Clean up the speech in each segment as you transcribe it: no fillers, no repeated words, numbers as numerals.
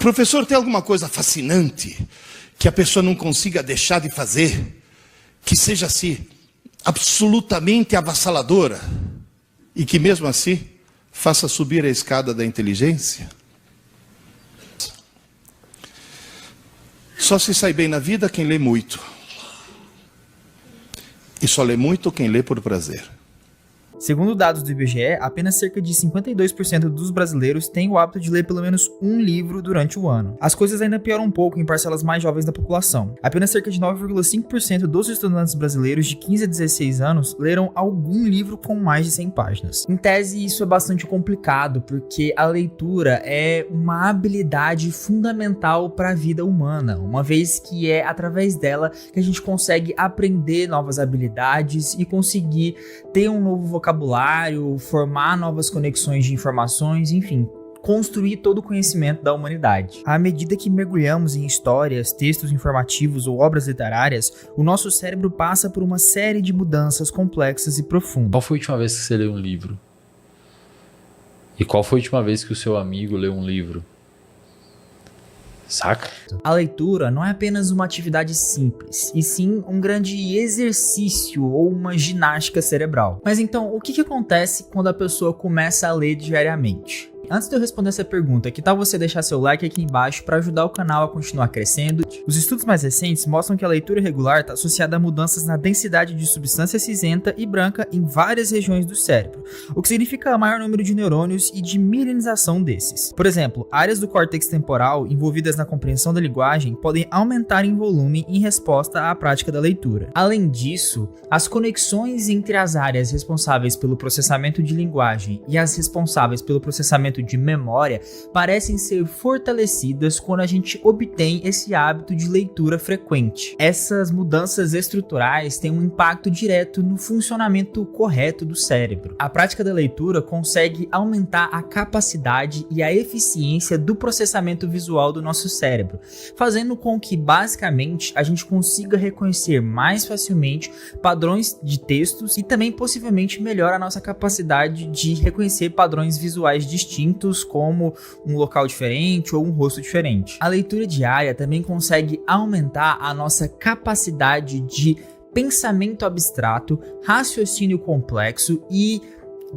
Professor, tem alguma coisa fascinante que a pessoa não consiga deixar de fazer, que seja assim, absolutamente avassaladora, e que mesmo assim faça subir a escada da inteligência? Só se sai bem na vida quem lê muito. E só lê muito quem lê por prazer. Segundo dados do IBGE, apenas cerca de 52% dos brasileiros têm o hábito de ler pelo menos um livro durante o ano. As coisas ainda pioram um pouco em parcelas mais jovens da população. Apenas cerca de 9,5% dos estudantes brasileiros de 15 a 16 anos leram algum livro com mais de 100 páginas. Em tese, isso é bastante complicado, porque a leitura é uma habilidade fundamental para a vida humana, uma vez que é através dela que a gente consegue aprender novas habilidades e conseguir ter um novo vocabulário, formar novas conexões de informações, enfim, construir todo o conhecimento da humanidade. À medida que mergulhamos em histórias, textos informativos ou obras literárias, o nosso cérebro passa por uma série de mudanças complexas e profundas. Qual foi a última vez que você leu um livro? E qual foi a última vez que o seu amigo leu um livro? Saca? A leitura não é apenas uma atividade simples, e sim um grande exercício ou uma ginástica cerebral. Mas então, o que acontece quando a pessoa começa a ler diariamente? Antes de eu responder essa pergunta, que tal você deixar seu like aqui embaixo para ajudar o canal a continuar crescendo? Os estudos mais recentes mostram que a leitura regular está associada a mudanças na densidade de substância cinzenta e branca em várias regiões do cérebro, o que significa maior número de neurônios e de mielinização desses. Por exemplo, áreas do córtex temporal envolvidas na compreensão da linguagem podem aumentar em volume em resposta à prática da leitura. Além disso, as conexões entre as áreas responsáveis pelo processamento de linguagem e as responsáveis pelo processamento de memória parecem ser fortalecidas quando a gente obtém esse hábito de leitura frequente. Essas mudanças estruturais têm um impacto direto no funcionamento correto do cérebro. A prática da leitura consegue aumentar a capacidade e a eficiência do processamento visual do nosso cérebro, fazendo com que basicamente a gente consiga reconhecer mais facilmente padrões de textos e também possivelmente melhora a nossa capacidade de reconhecer padrões visuais distintos, como um local diferente ou um rosto diferente. A leitura diária também consegue aumentar a nossa capacidade de pensamento abstrato, raciocínio complexo e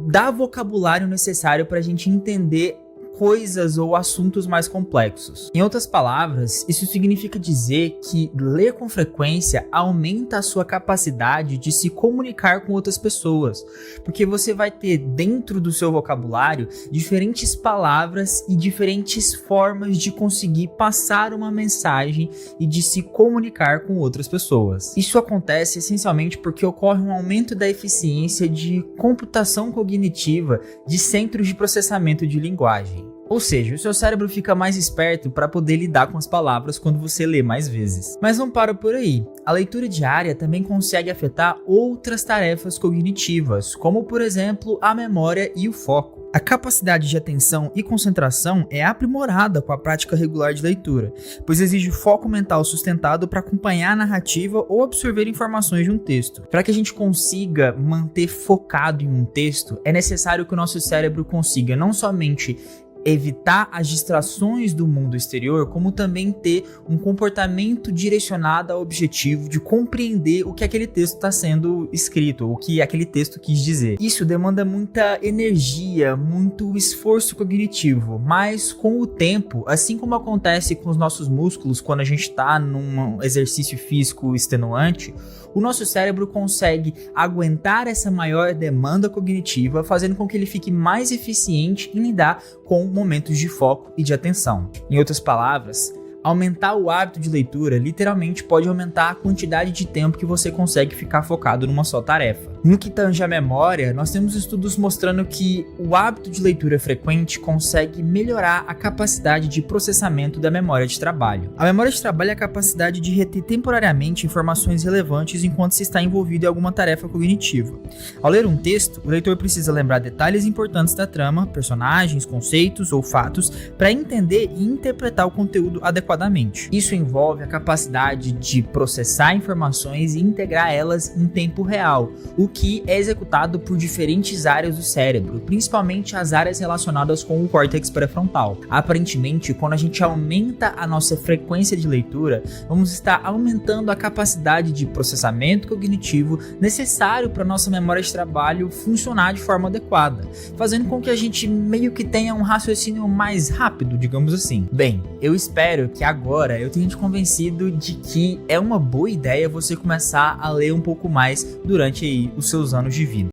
dar vocabulário necessário para a gente entender coisas ou assuntos mais complexos. Em outras palavras, isso significa dizer que ler com frequência aumenta a sua capacidade de se comunicar com outras pessoas, porque você vai ter dentro do seu vocabulário diferentes palavras e diferentes formas de conseguir passar uma mensagem e de se comunicar com outras pessoas. Isso acontece essencialmente porque ocorre um aumento da eficiência de computação cognitiva de centros de processamento de linguagem. Ou seja, o seu cérebro fica mais esperto para poder lidar com as palavras quando você lê mais vezes. Mas não para por aí. A leitura diária também consegue afetar outras tarefas cognitivas, como por exemplo a memória e o foco. A capacidade de atenção e concentração é aprimorada com a prática regular de leitura, pois exige foco mental sustentado para acompanhar a narrativa ou absorver informações de um texto. Para que a gente consiga manter focado em um texto, é necessário que o nosso cérebro consiga não somente evitar as distrações do mundo exterior, como também ter um comportamento direcionado ao objetivo de compreender o que aquele texto está sendo escrito, o que aquele texto quis dizer. Isso demanda muita energia, muito esforço cognitivo, mas com o tempo, assim como acontece com os nossos músculos quando a gente está num exercício físico extenuante, o nosso cérebro consegue aguentar essa maior demanda cognitiva, fazendo com que ele fique mais eficiente em lidar com momentos de foco e de atenção. Em outras palavras, aumentar o hábito de leitura literalmente pode aumentar a quantidade de tempo que você consegue ficar focado numa só tarefa. No que tange à memória, nós temos estudos mostrando que o hábito de leitura frequente consegue melhorar a capacidade de processamento da memória de trabalho. A memória de trabalho é a capacidade de reter temporariamente informações relevantes enquanto se está envolvido em alguma tarefa cognitiva. Ao ler um texto, o leitor precisa lembrar detalhes importantes da trama, personagens, conceitos ou fatos para entender e interpretar o conteúdo adequadamente. Isso envolve a capacidade de processar informações e integrar elas em tempo real, o que é executado por diferentes áreas do cérebro, principalmente as áreas relacionadas com o córtex pré-frontal. Aparentemente, quando a gente aumenta a nossa frequência de leitura, vamos estar aumentando a capacidade de processamento cognitivo necessário para nossa memória de trabalho funcionar de forma adequada, fazendo com que a gente meio que tenha um raciocínio mais rápido, digamos assim. Bem, eu espero que agora eu tenha te convencido de que é uma boa ideia você começar a ler um pouco mais durante aí os seus anos de vida.